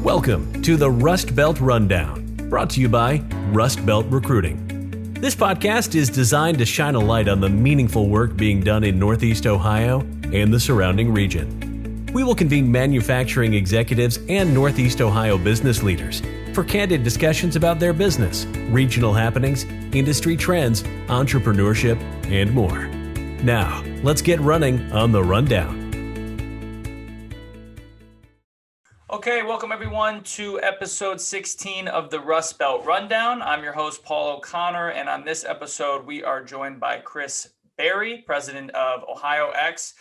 Welcome to the Rust Belt Rundown, brought to you by Rust Belt Recruiting. This podcast is designed to shine a light on the meaningful work being done in Northeast Ohio and the surrounding region. We will convene manufacturing executives and Northeast Ohio business leaders for candid discussions about their business, regional happenings, industry trends, entrepreneurship, and more. Now, let's get running on the rundown. Okay, welcome everyone to episode 16 of the Rust Belt Rundown. I'm your host, Paul O'Connor, and on this episode, we are joined by Chris Berry, president of OhioX.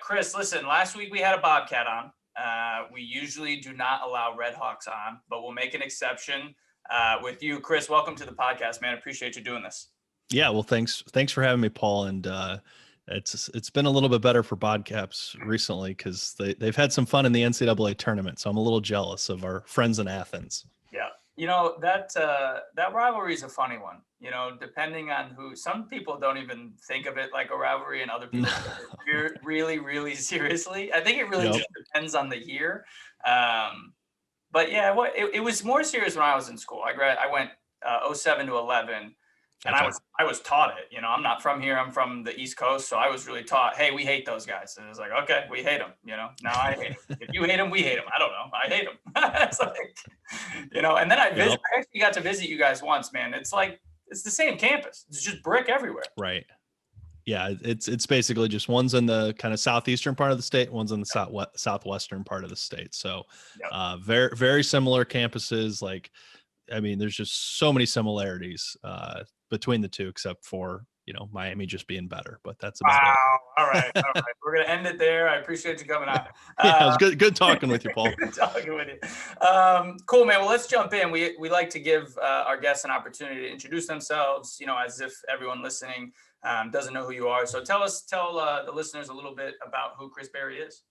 Chris, listen, last week we had a Bobcat on. We usually do not allow Redhawks on, but we'll make an exception with you. Chris, welcome to the podcast, man. Appreciate you doing this. Yeah, well, thanks for having me, Paul. And it's been a little bit better for Bobcats recently because they've had some fun in the NCAA tournament. So I'm a little jealous of our friends in Athens. Yeah, you know that rivalry is a funny one. You know, depending on who. Some people don't even think of it like a rivalry, and other people take it really, really seriously. I think it really just depends on the year. But yeah, it was more serious when I was in school. I went 07 to 11. And I was taught it, you know, I'm not from here. I'm from the East Coast. So I was really taught, hey, we hate those guys. And it was like, okay, we hate them. You know, now I hate them. If you hate them, we hate them. I don't know. I hate them. It's like, you know, and then I actually got to visit you guys once, man. It's like, it's the same campus. It's just brick everywhere. Right. Yeah. It's basically just one's in the kind of southeastern part of the state. One's in the southwestern part of the state. So very, very similar campuses. Like, I mean, there's just so many similarities between the two, except for, you know, Miami just being better, but that's about it. All right. We're going to end it there. I appreciate you coming out. Yeah, it was good talking with you, Paul. Good talking with you. Cool, man. Well, let's jump in. We like to give our guests an opportunity to introduce themselves, you know, as if everyone listening doesn't know who you are. So tell the listeners a little bit about who Chris Berry is.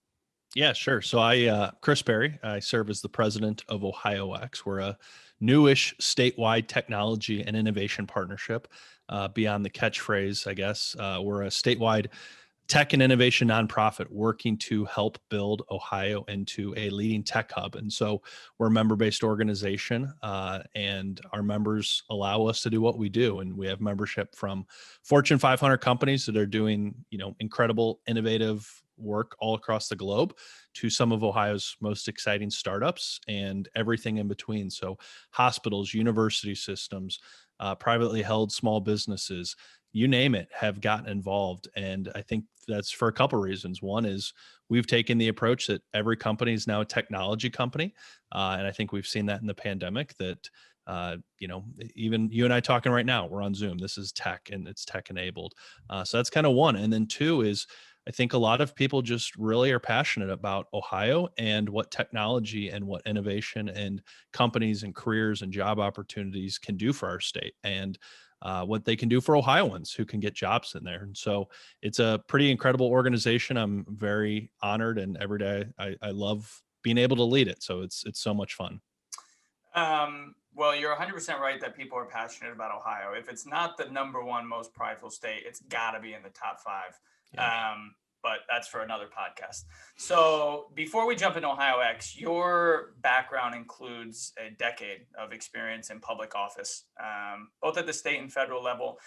Yeah, sure. So Chris Berry, I serve as the president of OhioX. We're a newish statewide technology and innovation partnership. Beyond the catchphrase, I guess, we're a statewide tech and innovation nonprofit working to help build Ohio into a leading tech hub. And so we're a member-based organization, and our members allow us to do what we do. And we have membership from Fortune 500 companies that are doing, you know, incredible, innovative work all across the globe to some of Ohio's most exciting startups and everything in between. So hospitals, university systems, privately held small businesses, you name it, have gotten involved. And I think that's for a couple of reasons. One is we've taken the approach that every company is now a technology company. And I think we've seen that in the pandemic that, you know, even you and I talking right now, we're on Zoom. This is tech and it's tech enabled. So that's kind of one. And then two is I think a lot of people just really are passionate about Ohio and what technology and what innovation and companies and careers and job opportunities can do for our state and what they can do for Ohioans who can get jobs in there. And so it's a pretty incredible organization. I'm very honored, and every day I love being able to lead it. So it's so much fun. Well, you're 100% right that people are passionate about Ohio. If it's not the number one most prideful state, it's got to be in the top 5. Yeah. But that's for another podcast. So before we jump into OhioX, your background includes a decade of experience in public office, both at the state and federal level.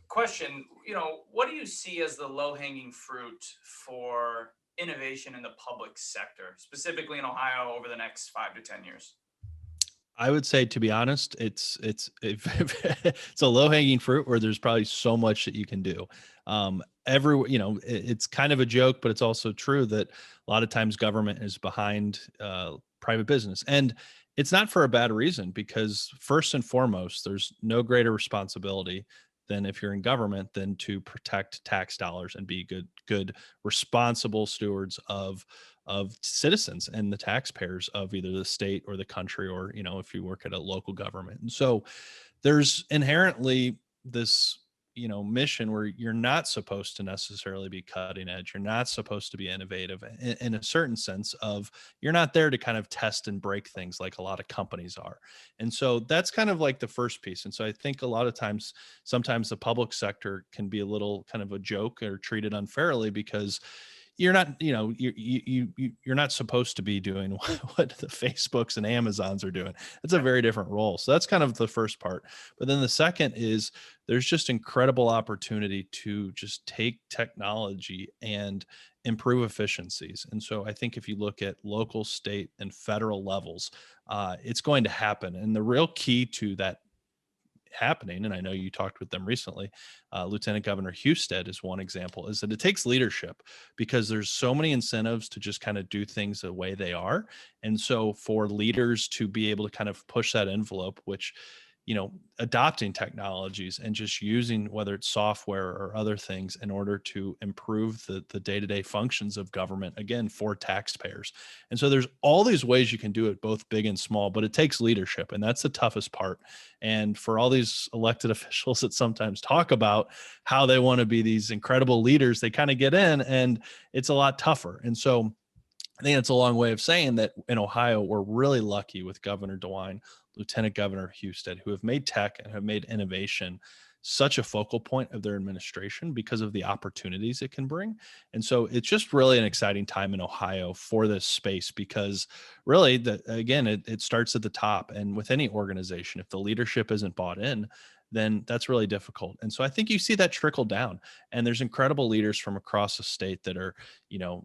Question, you know, what do you see as the low-hanging fruit for innovation in the public sector, specifically in Ohio over the next 5 to 10 years? I would say, to be honest, it's a low hanging fruit where there's probably so much that you can do. You know, it's kind of a joke, but it's also true that a lot of times government is behind private business, and it's not for a bad reason, because first and foremost, there's no greater responsibility than if you're in government than to protect tax dollars and be good, responsible stewards of citizens and the taxpayers of either the state or the country, or, you know, if you work at a local government. And so there's inherently this, you know, mission where you're not supposed to necessarily be cutting edge. You're not supposed to be innovative in a certain sense of you're not there to kind of test and break things like a lot of companies are. And so that's kind of like the first piece. And so I think a lot of times, sometimes the public sector can be a little kind of a joke or treated unfairly because you're not, you're not supposed to be doing what the Facebooks and Amazons are doing. It's a very different role. So that's kind of the first part. But then the second is there's just incredible opportunity to just take technology and improve efficiencies. And so I think if you look at local, state, and federal levels, it's going to happen. And the real key to that happening, and I know you talked with them recently, Lieutenant Governor Husted is one example, is that it takes leadership, because there's so many incentives to just kind of do things the way they are. And so for leaders to be able to kind of push that envelope, which, adopting technologies and just using, whether it's software or other things, in order to improve the day-to-day functions of government, again, for taxpayers. And so there's all these ways you can do it, both big and small, but it takes leadership, and that's the toughest part. And for all these elected officials that sometimes talk about how they want to be these incredible leaders, they kind of get in, and it's a lot tougher. And so I think that's a long way of saying that in Ohio, we're really lucky with Governor DeWine, Lieutenant Governor Husted, who have made tech and have made innovation such a focal point of their administration because of the opportunities it can bring. And so it's just really an exciting time in Ohio for this space, because really, it starts at the top. And with any organization, if the leadership isn't bought in, then that's really difficult. And so I think you see that trickle down. And there's incredible leaders from across the state that are,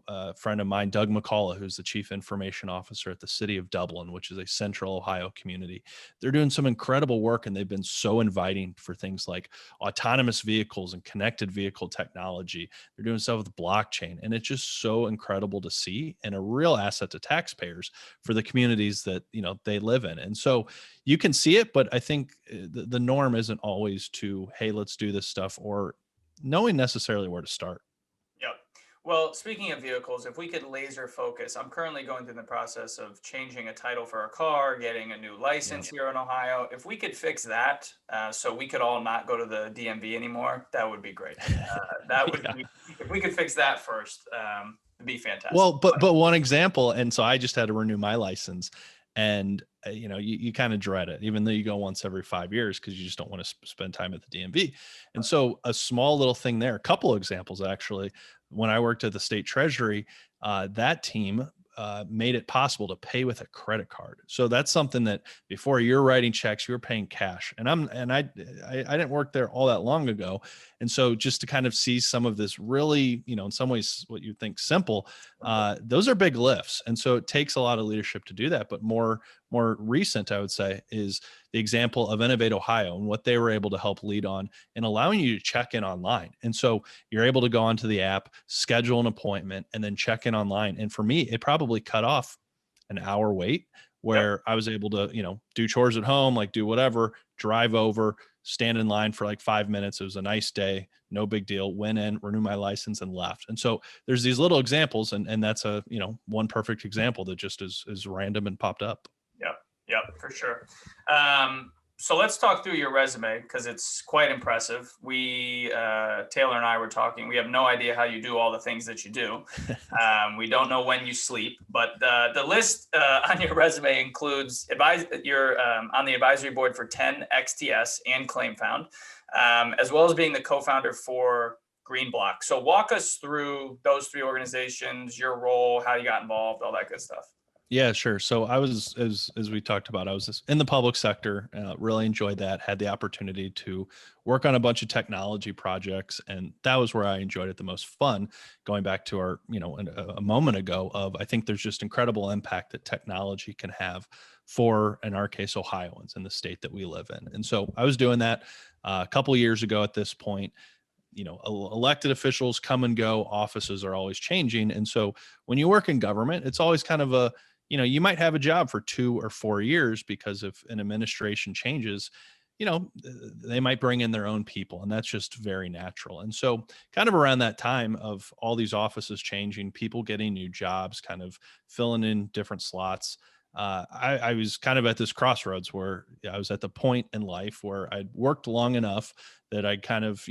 a friend of mine, Doug McCullough, who's the chief information officer at the city of Dublin, which is a central Ohio community. They're doing some incredible work, and they've been so inviting for things like autonomous vehicles and connected vehicle technology. They're doing stuff with blockchain, and it's just so incredible to see, and a real asset to taxpayers for the communities that, they live in. And so you can see it, but I think the norm isn't always to, hey, let's do this stuff, or knowing necessarily where to start. Yep. Well, speaking of vehicles, if we could laser focus, I'm currently going through the process of changing a title for a car, getting a new license here in Ohio. If we could fix that, so we could all not go to the DMV anymore, that would be great. That would be, if we could fix that first, it'd be fantastic. Well, but one example, and so I just had to renew my license, and you kind of dread it, even though you go once every 5 years, because you just don't want to spend time at the DMV. And so a small little thing there, a couple of examples actually, when I worked at the state treasury, that team made it possible to pay with a credit card. So that's something that before you're writing checks, you're paying cash. And I didn't work there all that long ago. And so just to kind of see some of this really, in some ways, what you think simple, those are big lifts. And so it takes a lot of leadership to do that. But more recent, I would say, is the example of Innovate Ohio and what they were able to help lead on and allowing you to check in online. And so you're able to go onto the app, schedule an appointment, and then check in online. And for me, it probably cut off an hour wait where I was able to, do chores at home, like do whatever, drive over, stand in line for like 5 minutes. It was a nice day, no big deal, went in, renew my license, and left. And so there's these little examples, and that's a, one perfect example that just is random and popped up. Yep, for sure. So let's talk through your resume, because it's quite impressive. Taylor and I were talking, we have no idea how you do all the things that you do. We don't know when you sleep, but the list on your resume includes you're on the advisory board for 10 XTS and ClaimFound, as well as being the co-founder for Green Block. So walk us through those three organizations, your role, how you got involved, all that good stuff. Yeah, sure. So I was, as we talked about, I was in the public sector, really enjoyed that, had the opportunity to work on a bunch of technology projects. And that was where I enjoyed it the most. Fun, going back to our, a moment ago, of I think there's just incredible impact that technology can have for, in our case, Ohioans in the state that we live in. And so I was doing that a couple of years ago at this point. Elected officials come and go, offices are always changing. And so when you work in government, it's always kind of you might have a job for 2 or 4 years, because if an administration changes, they might bring in their own people, and that's just very natural. And so kind of around that time of all these offices changing, people getting new jobs, kind of filling in different slots, I was kind of at this crossroads where I was at the point in life where I'd worked long enough that I kind of,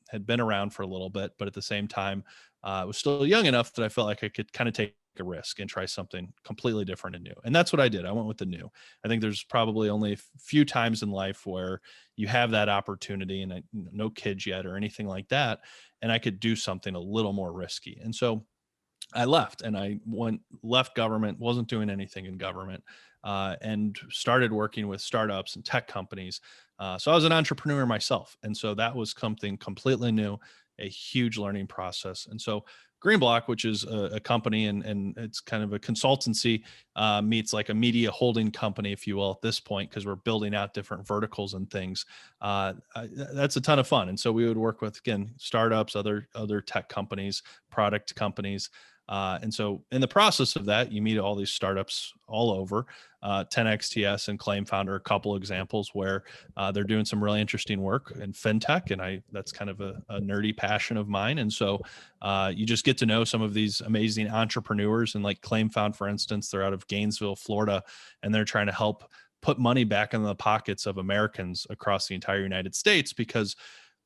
had been around for a little bit, but at the same time, I was still young enough that I felt like I could kind of take a risk and try something completely different and new. And that's what I did. I went with the new. I think there's probably only a few times in life where you have that opportunity, and no kids yet or anything like that, and I could do something a little more risky. And so I left and left government, wasn't doing anything in government, and started working with startups and tech companies. So I was an entrepreneur myself. And so that was something completely new, a huge learning process. And so Greenblock, which is a company and it's kind of a consultancy, meets like a media holding company, if you will, at this point, because we're building out different verticals and things. That's a ton of fun. And so we would work with, again, startups, other tech companies, product companies. And so in the process of that, you meet all these startups all over. 10XTS and Claim Founder, a couple examples where they're doing some really interesting work in fintech, and that's kind of a nerdy passion of mine. And so you just get to know some of these amazing entrepreneurs. And like Claim Found, for instance, they're out of Gainesville, Florida, and they're trying to help put money back in the pockets of Americans across the entire United States, because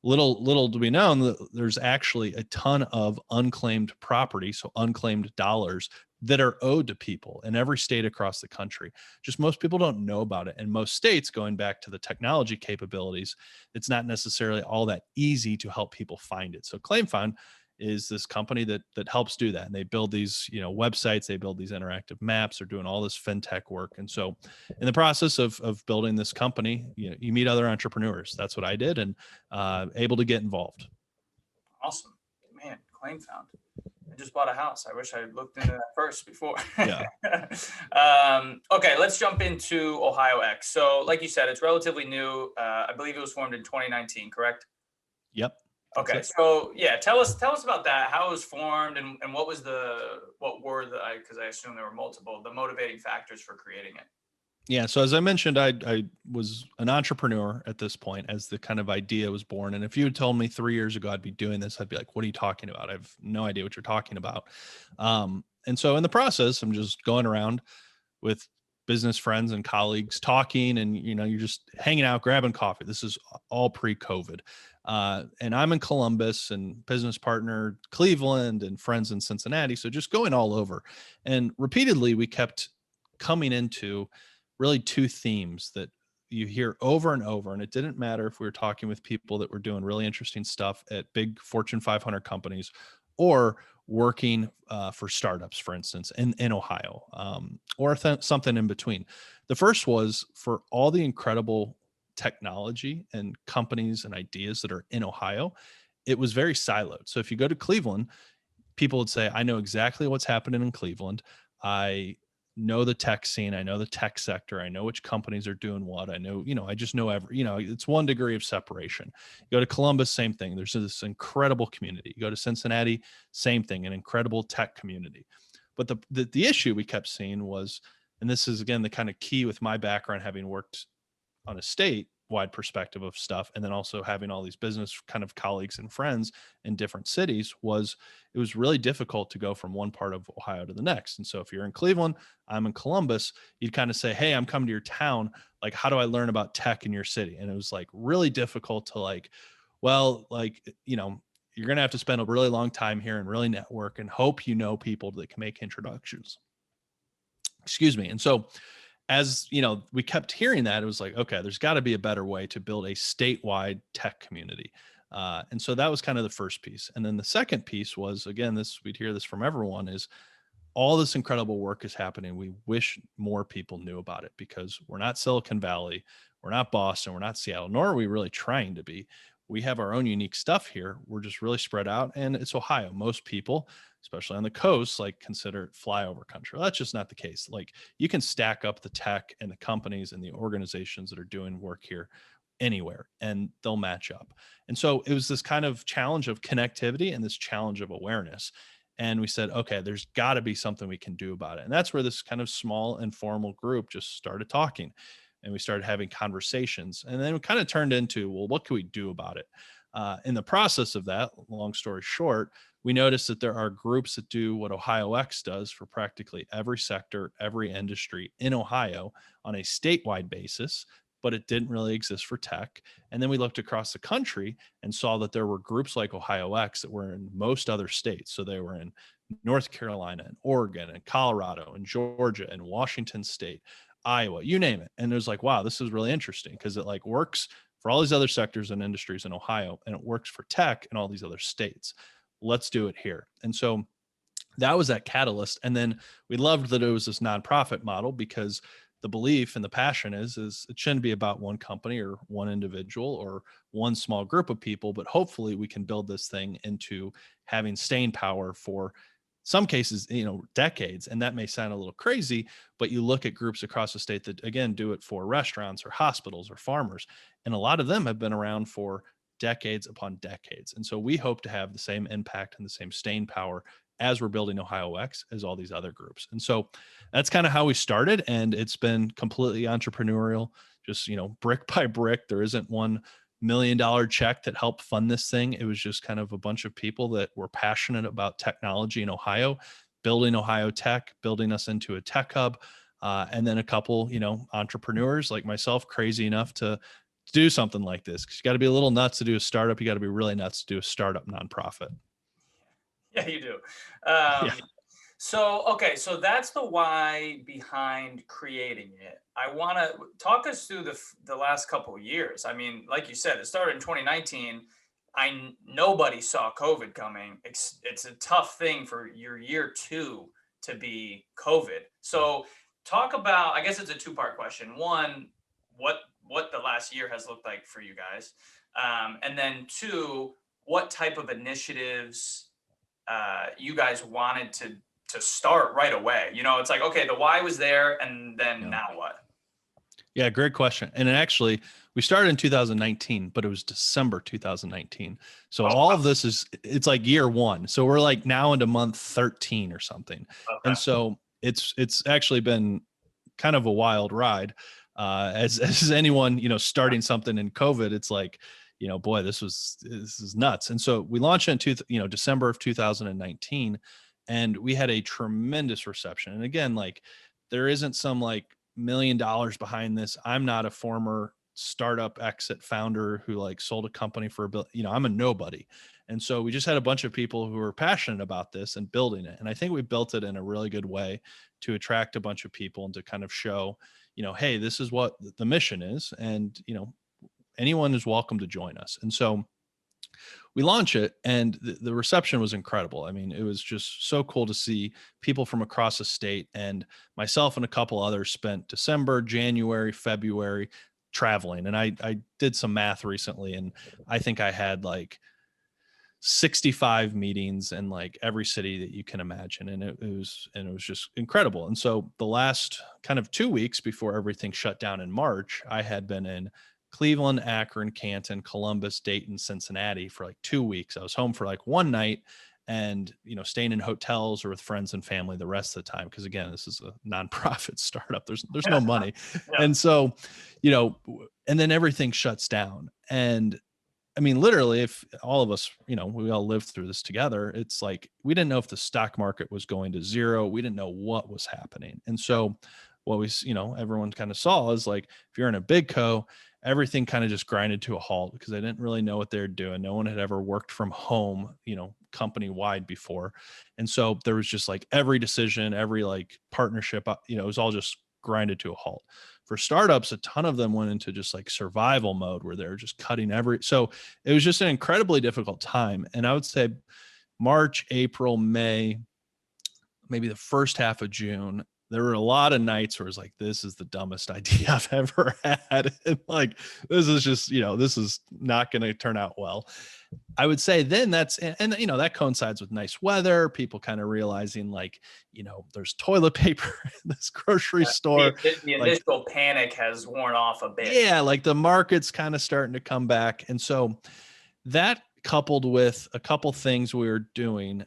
little do we know, there's actually a ton of unclaimed property, so unclaimed dollars that are owed to people in every state across the country. Just most people don't know about it. And most states, going back to the technology capabilities, it's not necessarily all that easy to help people find it. So ClaimFound is this company that helps do that. And they build these, websites, they build these interactive maps, they're doing all this fintech work. And so in the process of building this company, you meet other entrepreneurs. That's what I did, and able to get involved. Awesome, man. Claim Found. I just bought a house. I wish I looked into that first before. Yeah. Okay, let's jump into OhioX. So like you said, it's relatively new. I believe it was formed in 2019, correct? Yep. Okay, so yeah, tell us about that. How it was formed, and what were the, because I assume there were multiple, the motivating factors for creating it. Yeah. So as I mentioned, I was an entrepreneur at this point as the kind of idea was born. And if you had told me 3 years ago I'd be doing this, I'd be like, what are you talking about? I have no idea what you're talking about. And so in the process, I'm just going around with business friends and colleagues talking, and you're just hanging out, grabbing coffee. This is all pre-COVID. And I'm in Columbus, and business partner Cleveland, and friends in Cincinnati. So just going all over. And repeatedly we kept coming into really two themes that you hear over and over. And it didn't matter if we were talking with people that were doing really interesting stuff at big Fortune 500 companies, or working for startups, for instance, in Ohio, or something in between. The first was for all the incredible technology and companies and ideas that are in Ohio, it was very siloed. So if you go to Cleveland, people would say, I know exactly what's happening in Cleveland. I know the tech scene. I know the tech sector. I know which companies are doing what. I know, I just know it's one degree of separation. You go to Columbus, same thing. There's this incredible community. You go to Cincinnati, same thing, an incredible tech community. But the issue we kept seeing was, and this is again the kind of key with my background, having worked on a statewide perspective of stuff, and then also having all these business kind of colleagues and friends in different cities, was it was really difficult to go from one part of Ohio to the next. And so if you're in Cleveland, I'm in Columbus, you'd kind of say, hey, I'm coming to your town. Like, how do I learn about tech in your city? And it was like really difficult to you're going to have to spend a really long time here and really network and hope people that can make introductions. Excuse me. And so as we kept hearing that, it was like, okay, there's got to be a better way to build a statewide tech community. And so that was kind of the first piece. And then the second piece was, again, we'd hear this from everyone, is all this incredible work is happening. We wish more people knew about it, because we're not Silicon Valley, we're not Boston, we're not Seattle, nor are we really trying to be. We have our own unique stuff here. We're just really spread out, and it's Ohio. Most people, especially on the coast, consider it flyover country. Well, that's just not the case. You can stack up the tech and the companies and the organizations that are doing work here anywhere, and they'll match up. And so it was this kind of challenge of connectivity and this challenge of awareness. And we said, okay, there's got to be something we can do about it. And that's where this kind of small informal group just started talking. And we started having conversations, and then it kind of turned into, well, what can we do about it? In the process of that, long story short, we noticed that there are groups that do what OhioX does for practically every sector, every industry in Ohio on a statewide basis, but it didn't really exist for tech. And then we looked across the country and saw that there were groups like OhioX that were in most other states. So they were in North Carolina and Oregon and Colorado and Georgia and Washington State, Iowa, you name it. And it was like, wow, this is really interesting, because it works for all these other sectors and industries in Ohio, and it works for tech in all these other states. Let's do it here. And so that was that catalyst. And then we loved that it was this nonprofit model, because the belief and the passion is it shouldn't be about one company or one individual or one small group of people, but hopefully we can build this thing into having staying power for some cases, decades. And that may sound a little crazy, but you look at groups across the state that, again, do it for restaurants or hospitals or farmers. And a lot of them have been around for decades upon decades. And so we hope to have the same impact and the same staying power as we're building OhioX as all these other groups. And so that's kind of how we started. And it's been completely entrepreneurial, just, brick by brick. There isn't $1 million check that helped fund this thing. It was just kind of a bunch of people that were passionate about technology in Ohio, building Ohio tech, building us into a tech hub. And then a couple, entrepreneurs like myself, crazy enough to do something like this. 'Cause you got to be a little nuts to do a startup. You got to be really nuts to do a startup nonprofit. Yeah, you do. Yeah. So that's the why behind creating it. I want to talk us through the last couple of years. I mean, like you said, it started in 2019. Nobody saw COVID coming. It's a tough thing for your year 2 to be COVID. So talk about, I guess it's a 2-part question. One, what the last year has looked like for you guys, and then 2, what type of initiatives you guys wanted to start right away. It's like, okay, the why was there, and then now what? Yeah, great question. And actually, we started in 2019, but it was December 2019. So all of this it's like year 1. So we're like now into month 13 or something. Okay. And so it's actually been kind of a wild ride. As anyone, starting something in COVID, it's like, boy, this is nuts. And so we launched in December of 2019, and we had a tremendous reception. And again, like, there isn't some like $1 million behind this. I'm not a former startup exit founder who like sold a company for I'm a nobody. And so we just had a bunch of people who were passionate about this and building it. And I think we built it in a really good way to attract a bunch of people and to kind of show, hey, this is what the mission is. And, anyone is welcome to join us. And so we launch it, and the reception was incredible. I mean, it was just so cool to see people from across the state, and myself and a couple others spent December, January, February traveling. And I did some math recently, and I think I had like 65 meetings in like every city that you can imagine. And it was just incredible. And so the last kind of 2 weeks before everything shut down in March, I had been in Cleveland, Akron, Canton, Columbus, Dayton, Cincinnati for like 2 weeks. I was home for like one night and, staying in hotels or with friends and family the rest of the time. Cause again, this is a nonprofit startup. There's no money. Yeah. And so, and then everything shuts down. And I mean, literally, if all of us, we all lived through this together, it's like, we didn't know if the stock market was going to zero. We didn't know what was happening. And so what we, everyone kind of saw is like, if you're in a big co, everything kind of just grinded to a halt because they didn't really know what they're doing. No one had ever worked from home, company wide before. And so there was just like every decision, every like partnership, it was all just grinded to a halt. For startups, a ton of them went into just like survival mode where they're just cutting so it was just an incredibly difficult time. And I would say March, April, May, maybe the first half of June, there were a lot of nights where it was like, this is the dumbest idea I've ever had. And like, this is just, this is not going to turn out well. I would say then that coincides with nice weather, people kind of realizing like, there's toilet paper in this grocery store. The initial panic has worn off a bit. Yeah. Like the market's kind of starting to come back. And so that coupled with a couple things we were doing,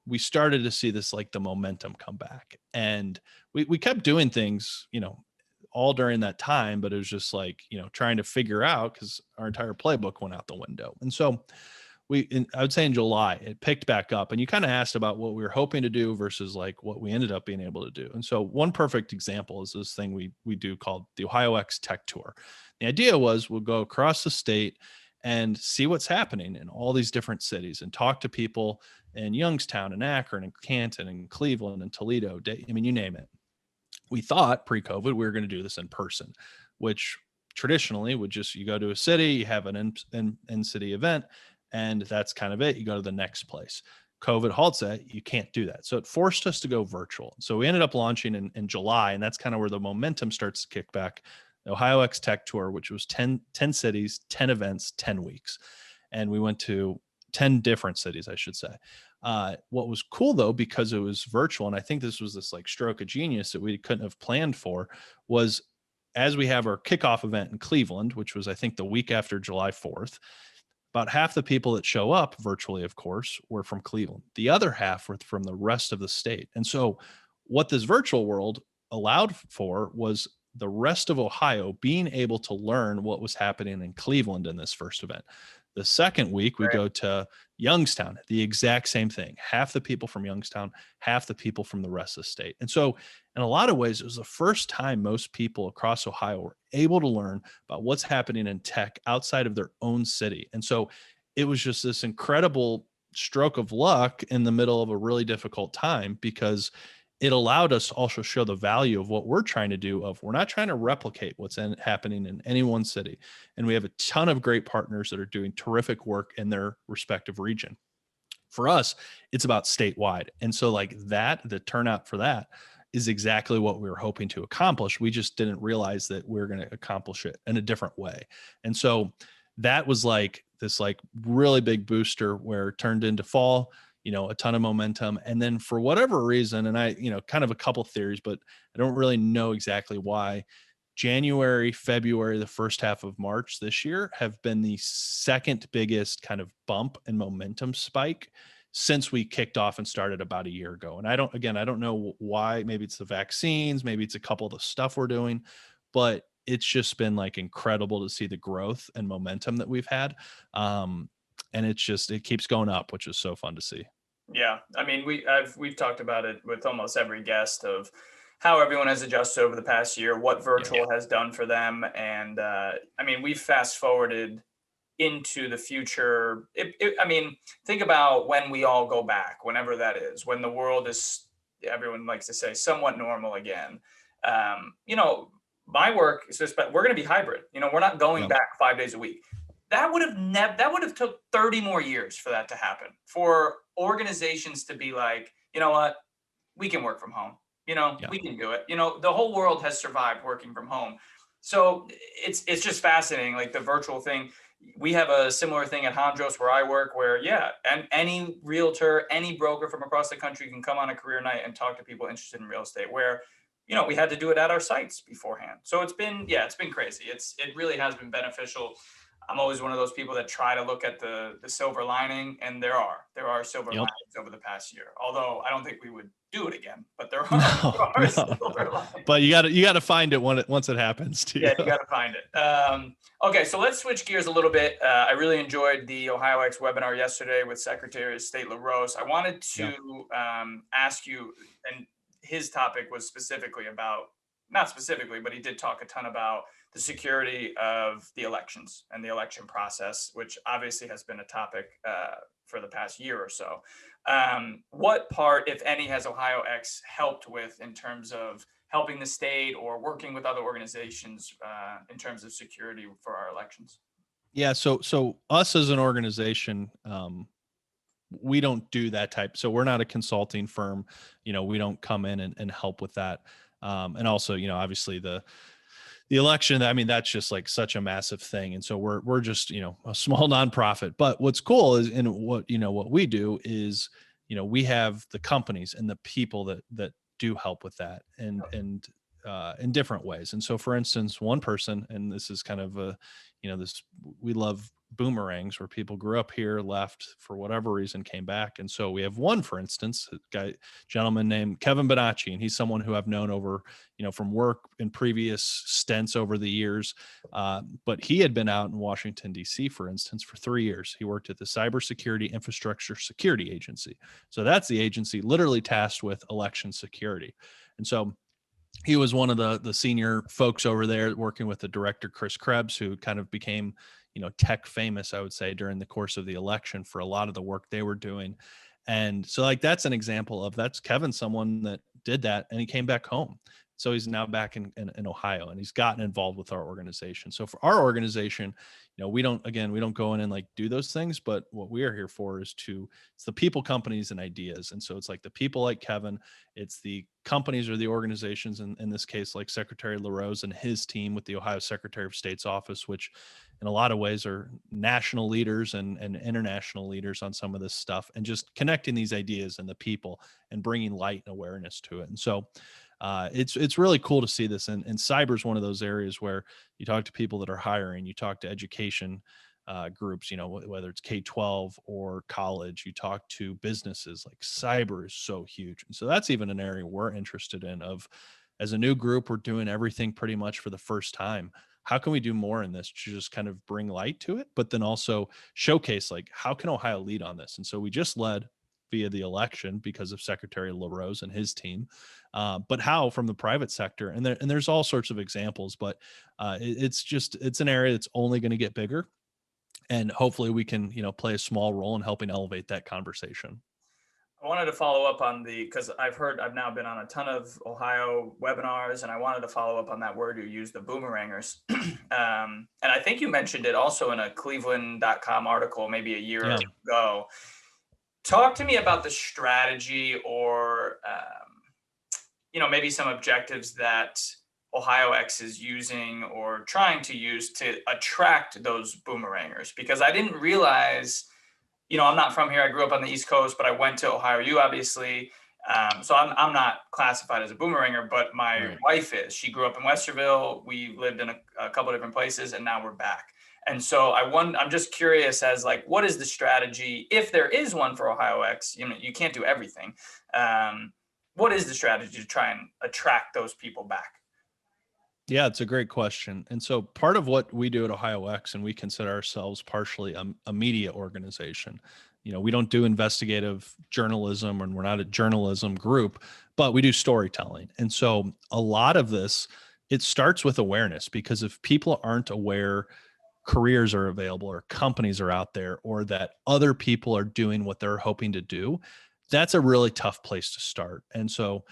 we started to see this, like the momentum come back, and we kept doing things, all during that time, but it was just like, trying to figure out, because our entire playbook went out the window. And so I would say in July, it picked back up, and you kind of asked about what we were hoping to do versus like what we ended up being able to do. And so one perfect example is this thing we do called the OhioX Tech Tour. The idea was we'll go across the state and see what's happening in all these different cities and talk to people in Youngstown and Akron and Canton and Cleveland and Toledo. I mean, you name it. We thought pre-COVID we were going to do this in person, which traditionally would just, you go to a city, you have an in-city event, and that's kind of it. You go to the next place. COVID halts that, you can't do that. So it forced us to go virtual. So we ended up launching in July, and that's kind of where the momentum starts to kick back. The OhioX Tech Tour, which was 10 cities, 10 events, 10 weeks. And we went to 10 different cities, I should say. What was cool though, because it was virtual, and I think this was this like stroke of genius that we couldn't have planned for, was as we have our kickoff event in Cleveland, which was I think the week after July 4th, about half the people that show up virtually, of course, were from Cleveland. The other half were from the rest of the state. And so what this virtual world allowed for was the rest of Ohio being able to learn what was happening in Cleveland in this first event. The second week, we go to Youngstown, the exact same thing. Half the people from Youngstown, half the people from the rest of the state. And so in a lot of ways, it was the first time most people across Ohio were able to learn about what's happening in tech outside of their own city. And so it was just this incredible stroke of luck in the middle of a really difficult time, because it allowed us to also show the value of what we're trying to do. We're not trying to replicate what's happening in any one city. And we have a ton of great partners that are doing terrific work in their respective region. For us, it's about statewide. And so like that, the turnout for that is exactly what we were hoping to accomplish. We just didn't realize that we we're going to accomplish it in a different way. And so that was like this like really big booster where it turned into fall, a ton of momentum. And then for whatever reason, and I, kind of a couple theories, but I don't really know exactly why, January, February, the first half of March this year have been the second biggest kind of bump and momentum spike since we kicked off and started about a year ago. And I don't know why. Maybe it's the vaccines, maybe it's a couple of the stuff we're doing, but it's just been like incredible to see the growth and momentum that we've had. And it keeps going up, which is so fun to see. Yeah. I mean, we've talked about it with almost every guest of how everyone has adjusted over the past year, what virtual has done for them. And I mean, we've fast forwarded into the future. I mean, think about when we all go back, whenever that is, when the world is, everyone likes to say, somewhat normal again. My work is just, we're going to be hybrid. We're not going back 5 days a week. That would have took 30 more years for that to happen, for organizations to be like, you know what, we can work from home. We can do it. The whole world has survived working from home. So it's just fascinating. Like the virtual thing, we have a similar thing at Hondros where I work, where and any realtor, any broker from across the country can come on a career night and talk to people interested in real estate, where we had to do it at our sites beforehand. So it's been crazy. It really has been beneficial. I'm always one of those people that try to look at the silver lining, and there are silver linings over the past year. Although I don't think we would do it again, but there are silver linings. But you got to find it once it happens too. Yeah, you got to find it. Okay, so let's switch gears a little bit. I really enjoyed the OhioX webinar yesterday with Secretary of State LaRose. I wanted to ask you, and his topic was specifically about, not specifically, but he did talk a ton about the security of the elections and the election process, which obviously has been a topic for the past year or so. What part, if any, has OhioX helped with in terms of helping the state or working with other organizations in terms of security for our elections? Yeah, so us as an organization, we don't do that type. So we're not a consulting firm. We don't come in and help with that. And also, obviously the election, I mean, that's just like such a massive thing. And so we're just, a small nonprofit. But what's cool is, and what we do is, we have the companies and the people that do help with that and in different ways. And so for instance, one person, and this is kind of we love Boomerangs, where people grew up here, left for whatever reason, came back. And so we have one, for instance, gentleman named Kevin Bonacci, and he's someone who I've known over, from work in previous stints over the years. But he had been out in Washington, D.C., for instance, for 3 years. He worked at the Cybersecurity Infrastructure Security Agency. So that's the agency literally tasked with election security. And so he was one of the senior folks over there working with the director, Chris Krebs, who kind of became, tech famous, I would say, during the course of the election for a lot of the work they were doing. And so like, that's an example of, that's Kevin, someone that did that, and he came back home. So he's now back in Ohio, and he's gotten involved with our organization. So for our organization, we don't go in and like do those things, but what we are here for is it's the people, companies, and ideas. And so it's like the people like Kevin, it's the companies or the organizations, in this case, like Secretary LaRose and his team with the Ohio Secretary of State's office, which in a lot of ways are national leaders and international leaders on some of this stuff, and just connecting these ideas and the people and bringing light and awareness to it. And so it's really cool to see this. And cyber is one of those areas where you talk to people that are hiring, you talk to education groups, whether it's K-12 or college, you talk to businesses. Like cyber is so huge. And so that's even an area we're interested in. Of, as a new group, we're doing everything pretty much for the first time. How can we do more in this to just kind of bring light to it, but then also showcase, like, how can Ohio lead on this? And so we just led via the election because of Secretary LaRose and his team, but how from the private sector, and there's all sorts of examples, but it's an area that's only going to get bigger, and hopefully we can play a small role in helping elevate that conversation. I wanted to follow up on because I've now been on a ton of Ohio webinars, and I wanted to follow up on that word you used, the Boomerangers. And I think you mentioned it also in a Cleveland.com article maybe a year ago. Talk to me about the strategy or, maybe some objectives that OhioX is using or trying to use to attract those Boomerangers, because I didn't realize, I'm not from here. I grew up on the East Coast, but I went to Ohio U, obviously. So I'm not classified as a Boomeranger, but my wife is. She grew up in Westerville. We lived in a couple of different places, and now we're back. And so I'm just curious as like, what is the strategy, if there is one for OhioX? You can't do everything. What is the strategy to try and attract those people back? Yeah, it's a great question. And so part of what we do at OhioX, and we consider ourselves partially a media organization. We don't do investigative journalism, and we're not a journalism group, but we do storytelling. And so a lot of this, it starts with awareness, because if people aren't aware careers are available or companies are out there, or that other people are doing what they're hoping to do, that's a really tough place to start. And so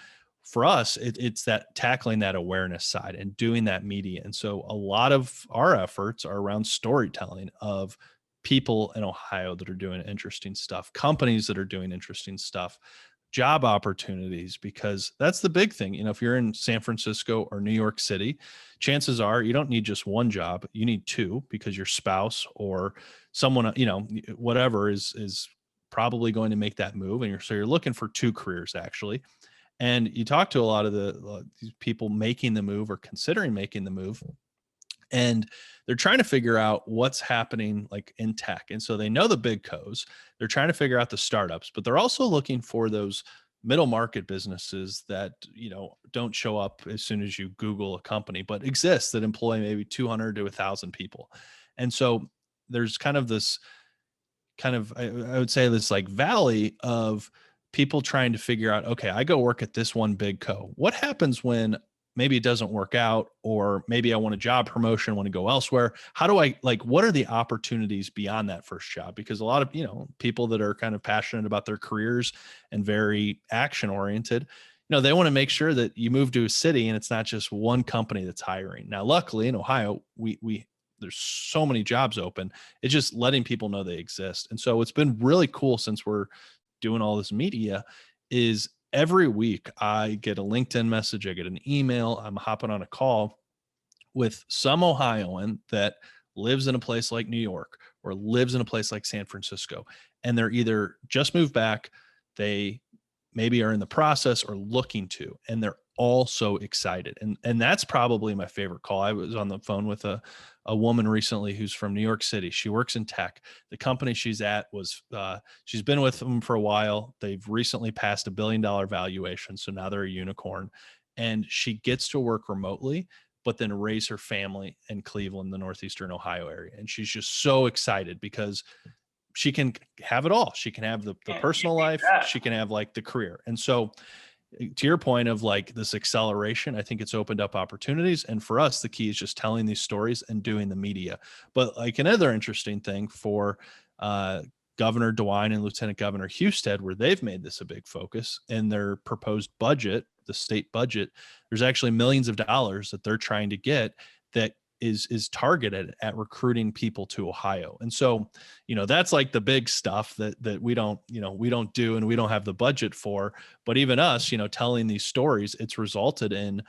for us, it's that tackling that awareness side and doing that media. And so a lot of our efforts are around storytelling of people in Ohio that are doing interesting stuff, companies that are doing interesting stuff, job opportunities, because that's the big thing. If you're in San Francisco or New York City, chances are you don't need just one job, you need two, because your spouse or someone, whatever is probably going to make that move. And so you're looking for two careers, actually. And you talk to a lot of these people making the move or considering making the move, and they're trying to figure out what's happening like in tech. And so they know the big co's, they're trying to figure out the startups, but they're also looking for those middle market businesses that, don't show up as soon as you Google a company, but exist, that employ maybe 200 to 1,000 people. And so there's kind of this I would say this like valley of people trying to figure out, okay, I go work at this one big co. What happens when maybe it doesn't work out, or maybe I want a job promotion, want to go elsewhere? How do I, what are the opportunities beyond that first job? Because a lot of, people that are kind of passionate about their careers and very action oriented, they want to make sure that you move to a city and it's not just one company that's hiring. Now, luckily in Ohio, there's so many jobs open. It's just letting people know they exist. And so it's been really cool since we're doing all this media, is every week I get a LinkedIn message, I get an email, I'm hopping on a call with some Ohioan that lives in a place like New York or lives in a place like San Francisco. And they're either just moved back, they maybe are in the process or looking to, and they're all so excited. And that's probably my favorite call. I was on the phone with a woman recently who's from New York City. She works in tech. The company she's at she's been with them for a while. They've recently passed $1 billion valuation. So now they're a unicorn, and she gets to work remotely, but then raise her family in Cleveland, the Northeastern Ohio area. And she's just so excited because she can have it all. She can have the personal life. She can have like the career. And so to your point of like this acceleration, I think it's opened up opportunities. And for us, the key is just telling these stories and doing the media. But like another interesting thing for Governor DeWine and Lieutenant Governor Husted, where they've made this a big focus in their proposed budget the state budget, there's actually millions of dollars that they're trying to get that is targeted at recruiting people to Ohio. And so, that's like the big stuff that we don't do, and we don't have the budget for. But even us, telling these stories, it's resulted in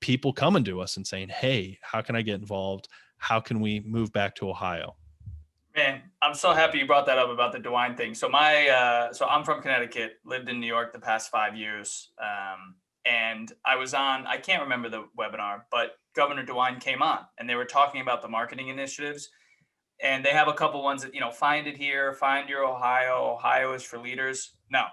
people coming to us and saying, hey, how can I get involved? How can we move back to Ohio? Man, I'm so happy you brought that up about the DeWine thing. So so I'm from Connecticut, lived in New York the past 5 years. And I was on, I can't remember the webinar, but Governor DeWine came on and they were talking about the marketing initiatives. And they have a couple ones that, find it here, find your Ohio, Ohio is for leaders. No,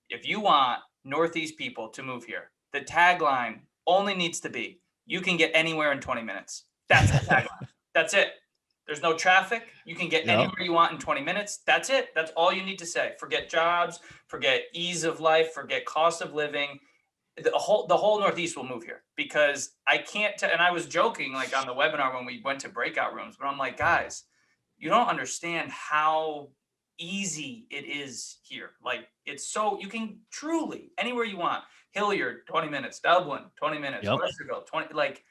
if you want Northeast people to move here, the tagline only needs to be, you can get anywhere in 20 minutes. That's the tagline. That's it. There's no traffic. You can get anywhere you want in 20 minutes. That's it. That's all you need to say. Forget jobs, forget ease of life, forget cost of living. The whole Northeast will move here, because I can't and I was joking like on the webinar when we went to breakout rooms, but I'm like, guys, you don't understand how easy it is here. Like, it's so, you can truly anywhere you want. Hilliard, 20 minutes, Dublin, 20 minutes, Westerville, 20, like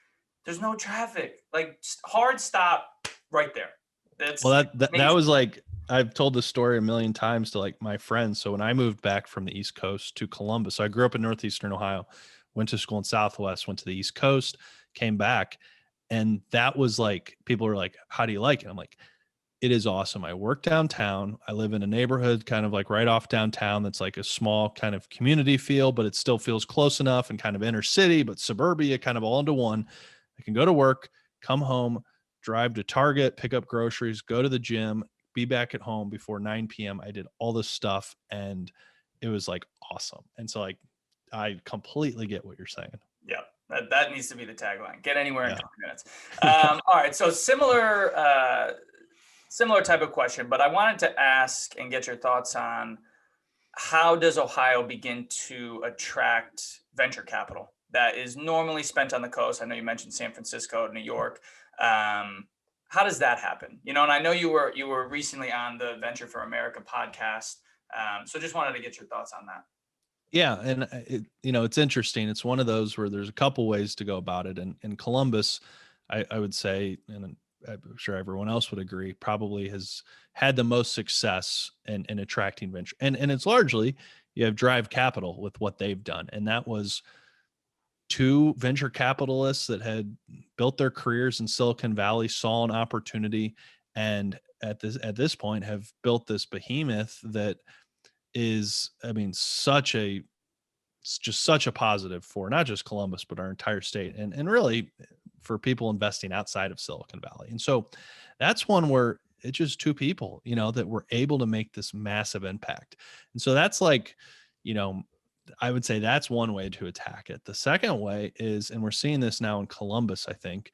there's no traffic, like hard stop right there. That was like, I've told this story a million times to like my friends. So when I moved back from the East Coast to Columbus, so I grew up in Northeastern Ohio, went to school in Southwest, went to the East Coast, came back. And that was like, people were like, how do you like it? I'm like, it is awesome. I work downtown. I live in a neighborhood kind of like right off downtown. That's like a small kind of community feel, but it still feels close enough and kind of inner city, but suburbia, kind of all into one. I can go to work, come home, drive to Target, pick up groceries, go to the gym, be back at home before 9 p.m. I did all this stuff and it was like awesome. And so like, I completely get what you're saying. Yeah, that needs to be the tagline. Get anywhere in 20 minutes. All right. So similar type of question, but I wanted to ask and get your thoughts on, how does Ohio begin to attract venture capital that is normally spent on the coast? I know you mentioned San Francisco, New York. How does that happen? And I know you were recently on the Venture for America podcast. So just wanted to get your thoughts on that. Yeah. And it's interesting. It's one of those where there's a couple ways to go about it. And in Columbus, I would say, and I'm sure everyone else would agree, probably has had the most success in attracting venture. And it's largely, you have Drive Capital with what they've done. And that was two venture capitalists that had built their careers in Silicon Valley, saw an opportunity, and at this point have built this behemoth that is, I mean, such a positive for not just Columbus, but our entire state, and really for people investing outside of Silicon Valley. And so that's one where it's just two people, that were able to make this massive impact. And so that's like, I would say that's one way to attack it. The second way is, and we're seeing this now in Columbus, I think,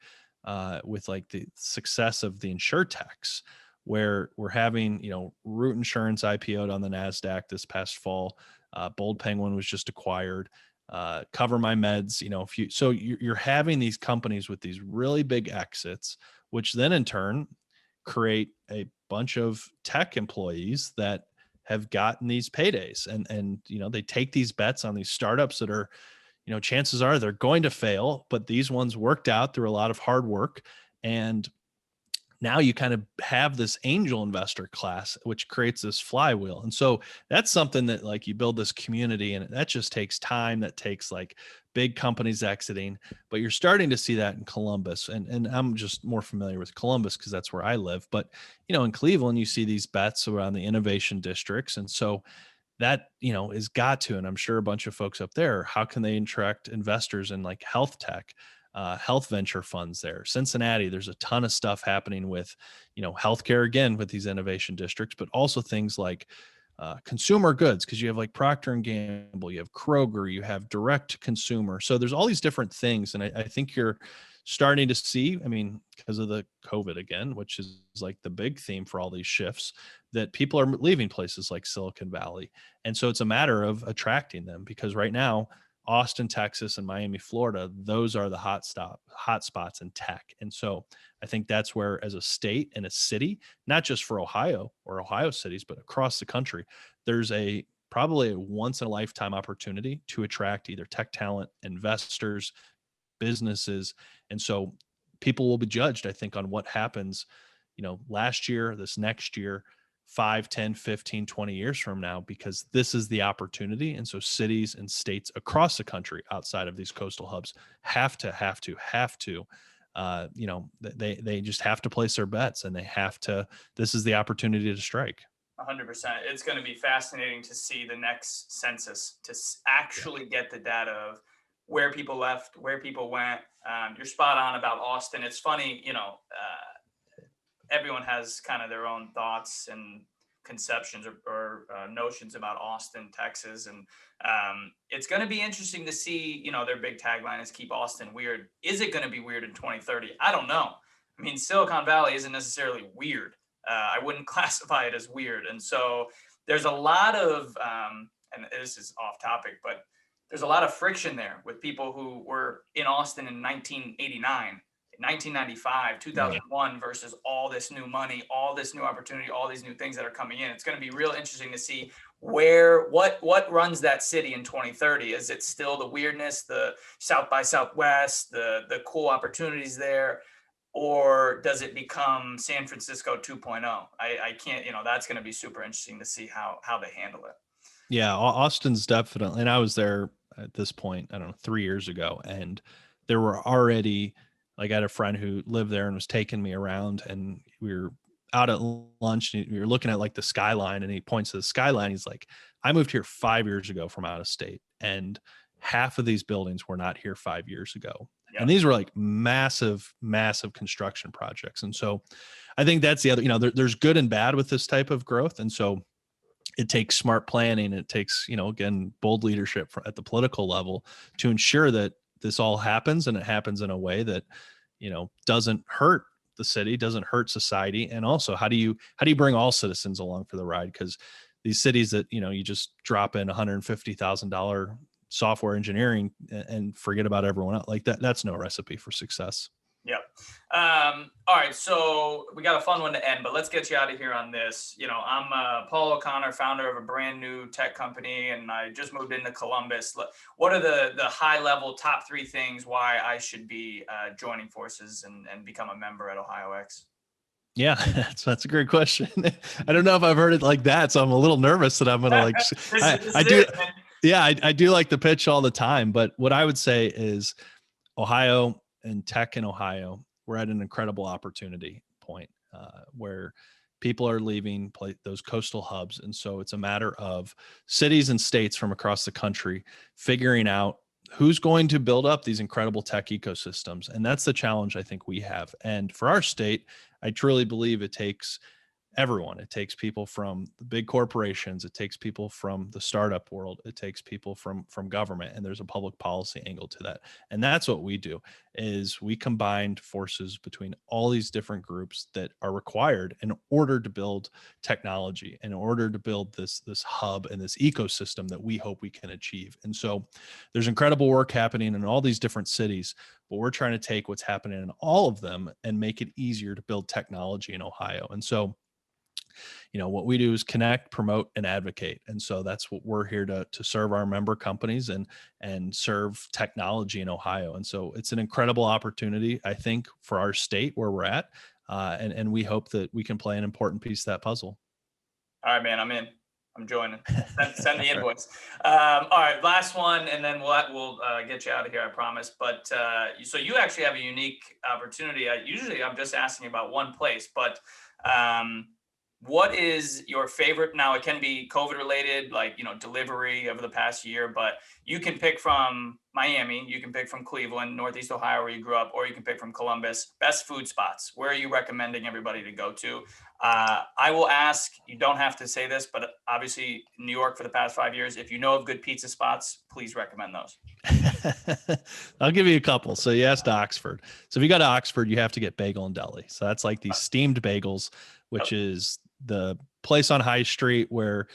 with like the success of the insurtechs, where we're having, Root Insurance IPO'd on the NASDAQ this past fall. Bold Penguin was just acquired. Cover My Meds, you're having these companies with these really big exits, which then in turn create a bunch of tech employees that have gotten these paydays, and they take these bets on these startups that are, chances are they're going to fail, but these ones worked out through a lot of hard work. And now you kind of have this angel investor class, which creates this flywheel. And so that's something that like you build this community, and that just takes time. That takes like big companies exiting, but you're starting to see that in Columbus. And I'm just more familiar with Columbus because that's where I live. But, in Cleveland, you see these bets around the innovation districts. And so that, is got to, and I'm sure a bunch of folks up there, how can they attract investors in like health tech? Health venture funds there. Cincinnati, there's a ton of stuff happening with, healthcare again with these innovation districts, but also things like consumer goods, because you have like Procter and Gamble, you have Kroger, you have direct to consumer. So there's all these different things. And I think you're starting to see, because of the COVID again, which is like the big theme for all these shifts, that people are leaving places like Silicon Valley. And so it's a matter of attracting them, because right now, Austin, Texas, and Miami, Florida, those are the hot spots in tech. And so I think that's where, as a state and a city, not just for Ohio or Ohio cities, but across the country, there's a probably a once in a lifetime opportunity to attract either tech talent, investors, businesses. And so people will be judged, I think, on what happens, last year, this next year, 5, 10, 15, 20 years from now, because this is the opportunity. And so cities and states across the country outside of these coastal hubs have to, they just have to place their bets, and this is the opportunity to strike. 100%. It's going to be fascinating to see the next census to actually get the data of where people left, where people went. You're spot on about Austin. It's funny, everyone has kind of their own thoughts and conceptions or notions about Austin, Texas. And it's going to be interesting to see, their big tagline is keep Austin weird. Is it going to be weird in 2030? I don't know. I mean, Silicon Valley isn't necessarily weird. I wouldn't classify it as weird. And so there's a lot of, and this is off topic, but there's a lot of friction there with people who were in Austin in 1989, 1995, 2001 versus all this new money, all this new opportunity, all these new things that are coming in. It's going to be real interesting to see what runs that city in 2030. Is it still the weirdness, the South by Southwest, the cool opportunities there? Or does it become San Francisco 2.0? I can't, that's going to be super interesting to see how they handle it. Yeah, Austin's definitely, and I was there at this point, I don't know, 3 years ago, and there were already, like, I had a friend who lived there and was taking me around, and we were out at lunch, and we were looking at like the skyline, and he points to the skyline. He's like, I moved here 5 years ago from out of state, and half of these buildings were not here 5 years ago. Yep. And these were like massive construction projects. And so I think that's the other, there's good and bad with this type of growth. And so it takes smart planning. It takes, again, bold leadership at the political level to ensure that this all happens, and it happens in a way that, doesn't hurt the city, doesn't hurt society. And also, how do you bring all citizens along for the ride? Because these cities that, you just drop in $150,000 software engineering and forget about everyone else, like that's no recipe for success. Yep. All right. So we got a fun one to end, but let's get you out of here on this. I'm Paul O'Connor, founder of a brand new tech company, and I just moved into Columbus. What are the high level top 3 things why I should be joining forces and become a member at OhioX? Yeah, that's a great question. I don't know if I've heard it like that, so I'm a little nervous that I'm going to I do. Yeah, I do like the pitch all the time, but what I would say is Ohio and tech in Ohio, we're at an incredible opportunity point where people are leaving those coastal hubs. And so it's a matter of cities and states from across the country figuring out who's going to build up these incredible tech ecosystems. And that's the challenge I think we have. And for our state, I truly believe it takes everyone. It takes people from the big corporations. It takes people from the startup world. It takes people from government. And there's a public policy angle to that. And that's what we do, is we combined forces between all these different groups that are required in order to build technology, in order to build this hub and this ecosystem that we hope we can achieve. And so there's incredible work happening in all these different cities, but we're trying to take what's happening in all of them and make it easier to build technology in Ohio. And so what we do is connect, promote, and advocate. And so that's what we're here to serve our member companies and serve technology in Ohio. And so it's an incredible opportunity, I think, for our state where we're at. And we hope that we can play an important piece of that puzzle. All right, man, I'm in. I'm joining. Send the invoice. All right, last one, and then we'll get you out of here, I promise. But so you actually have a unique opportunity. Usually I'm just asking about one place, but what is your favorite? Now it can be COVID related, like, delivery over the past year, but you can pick from Miami, you can pick from Cleveland, Northeast Ohio, where you grew up, or you can pick from Columbus. Best food spots. Where are you recommending everybody to go to? I will ask, you don't have to say this, but obviously New York for the past 5 years, if you know of good pizza spots, please recommend those. I'll give you a couple. So you asked Oxford. So if you go to Oxford, you have to get Bagel and Deli. So that's like these steamed bagels, which is the place on High Street where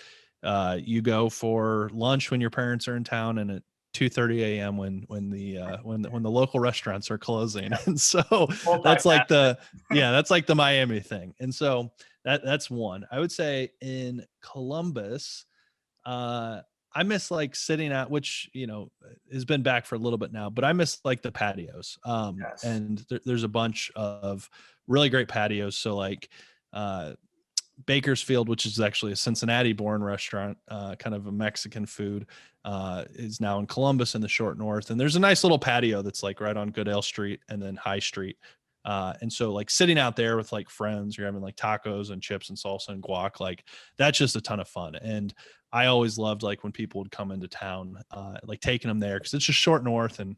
you go for lunch when your parents are in town, and at 2:30 a.m. when the local restaurants are closing. And so that's like that's like the Miami thing. And so that's one. I would say in Columbus, I miss like sitting out, which, has been back for a little bit now, but I miss like the patios. Yes. And there's a bunch of really great patios. So like, Bakersfield, which is actually a Cincinnati born restaurant, kind of a Mexican food, is now in Columbus in the short north. And there's a nice little patio that's like right on Goodale Street and then High Street. And so like sitting out there with like friends, you're having like tacos and chips and salsa and guac, like that's just a ton of fun. And I always loved like when people would come into town, like taking them there because it's just short north and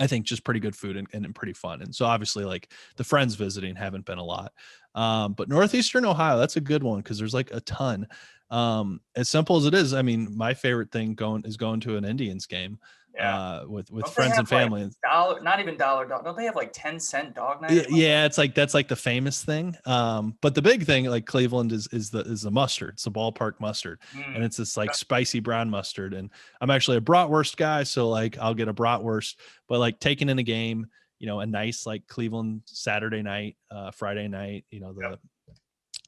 I think just pretty good food and pretty fun. And so obviously like the friends visiting haven't been a lot. But Northeastern Ohio, that's a good one because there's like a ton. As simple as it is, I mean, my favorite thing is going to an Indians game. Yeah. With Don't friends and family. Like not even dollar dog. Don't they have like 10-cent dog night? Yeah, it's like that's like the famous thing. But the big thing, like Cleveland, is the mustard. It's the ballpark mustard, and it's this like spicy brown mustard. And I'm actually a bratwurst guy, so like I'll get a bratwurst. But like taking in a game, a nice like Cleveland Saturday night, Friday night, the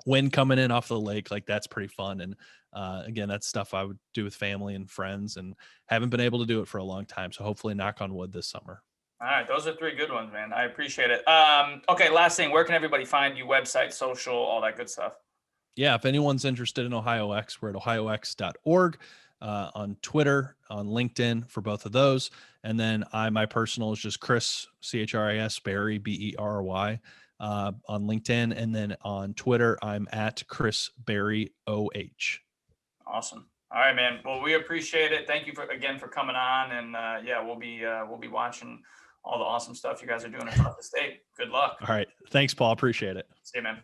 wind coming in off the lake, like that's pretty fun. And again, that's stuff I would do with family and friends and haven't been able to do it for a long time. So hopefully knock on wood this summer. All right. Those are 3 good ones, man. I appreciate it. Okay. Last thing, where can everybody find you? Website, social, all that good stuff. Yeah. If anyone's interested in OhioX, we're at ohiox.org, on Twitter, on LinkedIn for both of those. And then my personal is just Chris, Chris Berry, Berry, on LinkedIn. And then on Twitter, I'm at Chris Berry OH. Awesome. All right, man. Well, we appreciate it. Thank you again for coming on. And we'll be watching all the awesome stuff you guys are doing across the state. Good luck. All right. Thanks, Paul. Appreciate it. See you, man.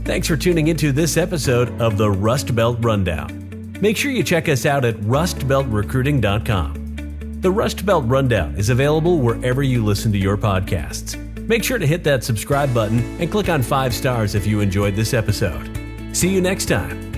Thanks for tuning into this episode of the Rust Belt Rundown. Make sure you check us out at rustbeltrecruiting.com. The Rust Belt Rundown is available wherever you listen to your podcasts. Make sure to hit that subscribe button and click on 5 stars if you enjoyed this episode. See you next time.